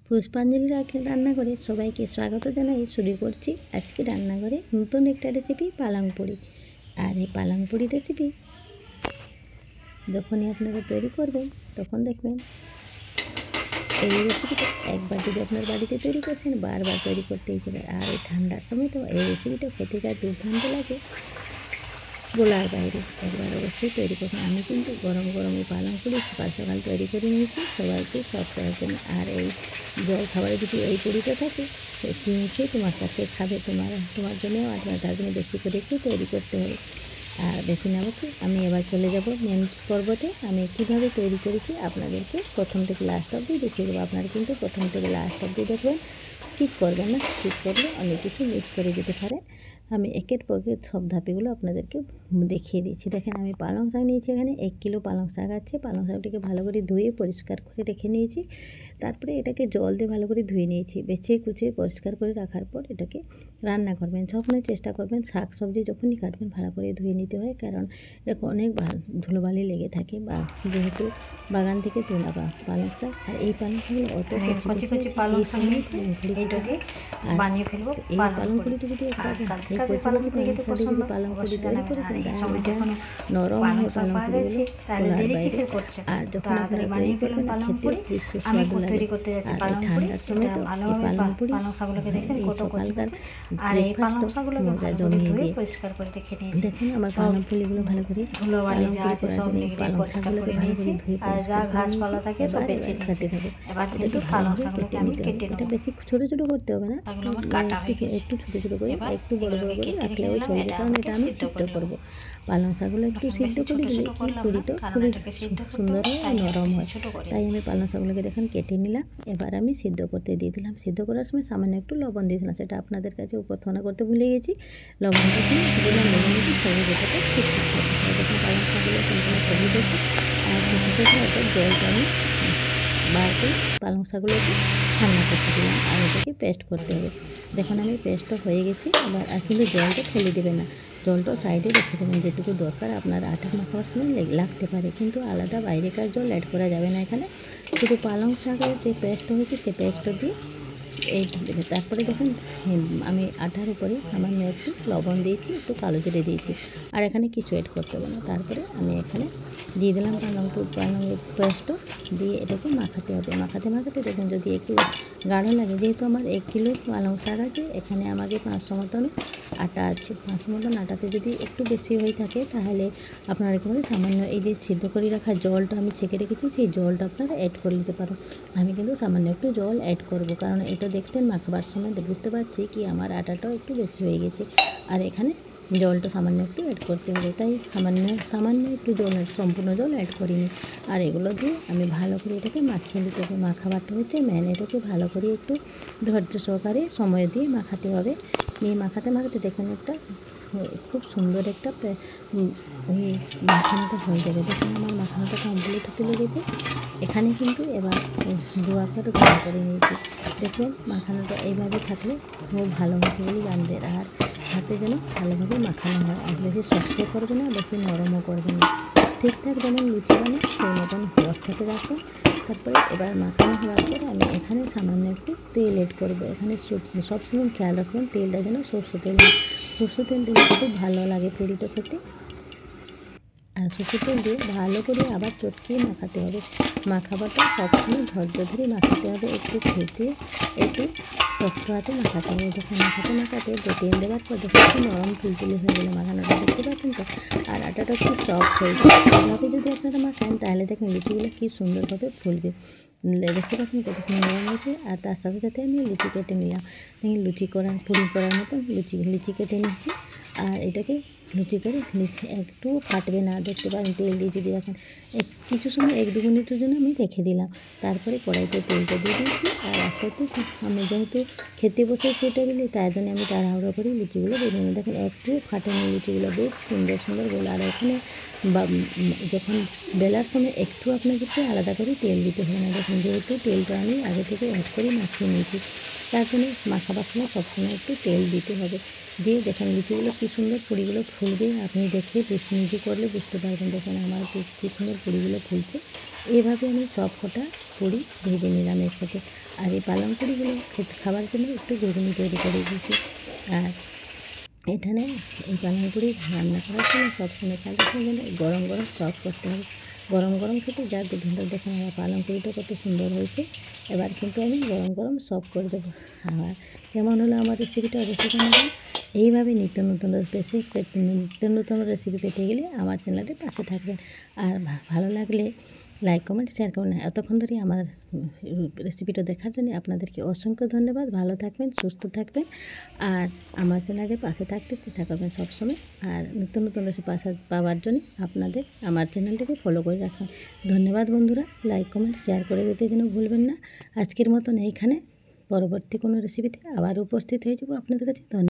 পুষ্পাঞ্জলি রান্নাঘরে সবাইকে স্বাগত জানাই। শুরু করছি আজকে রান্নাঘরে নতুন একটা রেসিপি পালং পুরি। আর এই পালং পুরি রেসিপি যখনই আপনারা তৈরি করবেন তখন দেখবেন এই রেসিপিটা একবার যদি আপনার বাড়িতে তৈরি করছেন বারবার তৈরি করতে ইচ্ছে করে। আর এই ঠান্ডার সময় তো এই রেসিপিটা খেতে যা দুর্দান্ত লাগে বলার বাইরে। একবার অবশ্যই তৈরি করবেন। আমি কিন্তু গরম গরম এই পালং পুরি সকাল সকাল তৈরি করে নিয়েছি সবাইকে সব দেওয়ার জন্য। আর এই জল খাবারে যদি এই পুরিটা থাকে সে কিনছে তোমার কাছে খাবে তোমার জন্যও আর তার জন্য বেশি করে একটু তৈরি করতে হবে। আর বেশি না বলছি আমি এবার চলে যাব মেন পর্বতে। আমি কীভাবে তৈরি করেছি আপনাদেরকে প্রথম থেকে লাস্ট অবধি দেখিয়ে দেবো। আপনারা কিন্তু প্রথম থেকে লাস্ট অবধি দেখবেন, স্কিপ করবেন না। স্কিপ করলে অনেক কিছু মিস করে যেতে পারে। আমি একের পর এক সব ধাপেগুলো আপনাদেরকে দেখিয়ে দিচ্ছি। দেখেন আমি পালং শাক নিয়েছি, এখানে 1 কিলো পালং শাক আছে। পালং শাকটাকে ভালো করে ধুয়ে পরিষ্কার করে রেখে নিয়েছি। তারপরে এটাকে জল দিয়ে ভালো করে ধুয়ে নিয়েছি। বেছে কুচিয়ে পরিষ্কার করে রাখার পর এটাকে রান্না করবেন। যখনই চেষ্টা করবেন শাক সবজি যখনই কাটবেন ভালো করে ধুয়ে নিতে হয়, কারণ এরকম অনেক ধুলোবালি লেগে থাকে। বা যেহেতু বাগান থেকে তোলা বা পালং শাক, আর এই পালং শাকগুলো অত কচি পালং শাক বানিয়ে ফেলবো। এই পালং পুরিটা যদি পালং পুরি তৈরি করেছেন তাহলে নরম হয় পালং পুরিগুলো। আর যখন আপনারা তৈরি করবেন খেতে সুস্বাদু লাগে। আর ঠান্ডার সময় তো এই পালং পুরি সকালকার ব্রেকফাস্ট মজা জমিয়ে দিয়ে দেখুন আমার পালং পুরিগুলো ভালো করে পালং শাকগুলোকে ভালো করে ধুয়ে কেটে দেবো। এটা বেশি ছোটো ছোটো করতে হবে না, একটু ছোটো ছোটো করে একটু বড় বড় করে রাখলেও চলবে, কারণ এটা আমি সিদ্ধ করবো। পালং শাকগুলো একটু সিদ্ধ করে দিলে কি পুরিটা খুবই সুন্দর হয় আর নরম হয়। তাই আমি পালং শাকগুলোকে দেখেন কেটে নিলাম। এবার আমি সিদ্ধ করতে দিয়ে দিলাম। সিদ্ধ করার সময় সামান্য একটু লবণ দিয়েছিলাম, সেটা আপনাদের কাছে উপস্থাপনা করতে ভুলে গেছি। লবণটা দিলাম, লবণ দিয়ে সবুজ এটাকে দেখুন পালং শাকগুলো সম্পূর্ণ সবুজ হচ্ছে। আর একটা জলটা আমি বার করে পালং শাকগুলোকে ঠান্ডা করতে দিলাম। আর এটাকে পেস্ট করতে হবে। দেখুন আমি পেস্টটা হয়ে গেছি। এবার কিন্তু জলটা ফেলে দেবে না, জলটা সাইডে রেখে দেবেন। যেটুকু দরকার আপনার আটা মাখাবার সময় লাগতে পারে, কিন্তু আলাদা বাইরেকার জল অ্যাড করা যাবে না এখানে। শুধু পালং শাকের যে পেস্ট হয়েছে সেই পেস্টটা দিয়ে এইটা দেবে। তারপরে দেখুন আমি আটার উপরে সামান্য একটু লবণ দিয়েছি, একটু কালো জিরে দিয়েছি। আর এখানে কিছু অ্যাড করতে হবে না। তারপরে আমি এখানে দিয়ে দিলাম পালংয়ের পেস্টটা দিয়ে এটাকে মাখাতে হবে। মাখাতে দেখুন যদি একটু গাঢ় লাগে, যেহেতু আমার 1 কিলো পালং শাক আছে, এখানে আমাকে 500 মতন আটা আছে। 500 মতন আটাতে যদি একটু বেশি হয়ে থাকে তাহলে আপনারা একেবারে সামান্য এই যে সিদ্ধ করে রাখা জলটা আমি ছেঁকে রেখেছি সেই জলটা আপনারা অ্যাড করে নিতে পারো। আমি কিন্তু সামান্য একটু জল অ্যাড করব, কারণ এটা দেখতেন মাখাবার সময় বুঝতে পারছি কি আমার আটাটাও একটু বেশি হয়ে গেছে। আর এখানে জলটা সামান্য একটু অ্যাড করতে হবে, তাই সামান্য একটু জল, সম্পূর্ণ জল অ্যাড করিনি। আর এগুলো দিয়ে আমি ভালো করে এটাকে মাখিয়ে নিতে হবে। মাখাবারটা হচ্ছে মেন, এটাকে ভালো করে একটু ধৈর্য সহকারে সময় দিয়ে মাখাতে হবে। নিয়ে মাখাতে দেখুন একটা খুব সুন্দর একটা মাখানোটা হয়ে যাবে। দেখুন আমার মাখানোটা কমপ্লিট হতে লেগেছে। এখানে কিন্তু এবার দোয়া করে গরম করে নিয়েছি। দেখুন মাখানোটা এইভাবে থাকলে খুব ভালো হয়েছে বলে জানবেন। আর হাতে যেন ভালোভাবে মাখানো হয়, আর বেশি শক্ত করবে না, বেশি নরমও করবে না। ঠিকঠাক যেমন লুচি বানাই সেই মতন অবস্থাতে রাখুন। তারপরে এবার মাখানো হওয়ার পরে আমি এখানে সামান্য একটু তেল এড করবো। এখানে সবসময় খেয়াল রাখবেন তেলটা যেন সরষে তেল দিলে খুব ভালো লাগে পুরিটা খেতে। আর সরষের তেল দিয়ে ভালো করে আবার চটকিয়ে মাখাতে হবে। মাখাবাটা সবসময় ধৈর্য ধরে মাখাতে হবে, একটু খেতে একটু শক্ত হাতে মাখাতে হবে। যখন মাখাতে তেল দেওয়ার পর দেখুন একটু নরম তুলতুলে হয়ে গেলে মাখানোটা, দেখতে পাচ্ছেন তো। আর আটাটা খুব সফট হয়ে যায়। এভাবে যদি আপনারা মাখান তাহলে দেখুন লুচিগুলো কী সুন্দরভাবে ফুলবে। দেখতে পাচ্ছেন কত সুন্দর নরম হয়েছে। আর তার সাথে সাথে আমি লুচি কেটে নিলাম। পুরি করার মতন লুচি কেটে নিচ্ছি। আর এটাকে লুচি করে একটু ফাটবে না, দেখতে পারেন তেল দিয়ে যদি রাখেন কিছু সময় 1-2 মিনিটের জন্য আমি রেখে দিলাম। তারপরে কড়াইতে তেলটা দিয়ে দিয়েছি। আর আস্তে আস্তে আমি যেহেতু খেতে বসেছি টেবিলে, তাই জন্য আমি তাড়াহুড়ো করে লুচিগুলো বেরিয়ে নিই। দেখেন একটু ফাটেনি লুচিগুলো, বেশ সুন্দর গোল। আর এখানে যখন বেলার সময় একটু আপনাকে আলাদা করে তেল দিতে হয় না। দেখুন যেহেতু তেলটা আমি আগে থেকে অ্যাড করে মাখিয়ে নিয়েছি, তার জন্য মাখাবার সময় সবসময় একটু তেল দিতে হবে। দিয়ে দেখেন লুচিগুলো কী সুন্দর পুরিগুলো ফুলবে। আপনি দেখে নিজে করলে বুঝতে পারবেন। দেখেন আমার কী সুন্দর পুরিগুলো ফুলছে। এইভাবে আমি সব কটা পুরি ভেজে নিলাম একসাথে। আর এই পালং পুরিগুলো খাবার জন্য একটু ঘুগনি তৈরি করে দিয়েছি। আর এখানে এই পালং পুরি রান্না করার জন্য সবসময় খেয়াল রাখতে গেলে গরম গরম সার্ভ করতে হবে। গরম গরম খেতে যা দুর্দান্ত। দেখুন আমার পালং পুরিটা কত সুন্দর হয়েছে। এবার কিন্তু আমি গরম গরম সার্ভ করে দেবো। আর কেমন হলো আমার রেসিপিটা অবশ্যই জানাবেন। এইভাবে নিত্য নতুন রেসিপি পেতে গেলে আমার চ্যানেলের পাশে থাকবেন। আর ভালো লাগলে লাইক কমেন্ট শেয়ার করবেন। এতক্ষণ ধরে আমার রেসিপিটা দেখার জন্য আপনাদেরকে অসংখ্য ধন্যবাদ। ভালো থাকবেন, সুস্থ থাকবেন, আর আমার চ্যানেলের পাশে থাকতে চেষ্টা করবেন সবসময়। আর নতুন নতুন রেসিপি পাওয়ার জন্য আপনাদের আমার চ্যানেলটাকে ফলো করে রাখবেন। ধন্যবাদ বন্ধুরা। লাইক কমেন্ট শেয়ার করে দিতে যেন ভুলবেন না। আজকের মতন এইখানে, পরবর্তী কোনো রেসিপিতে আবার উপস্থিত হয়ে যাবো আপনাদের কাছে। ধন্যবাদ।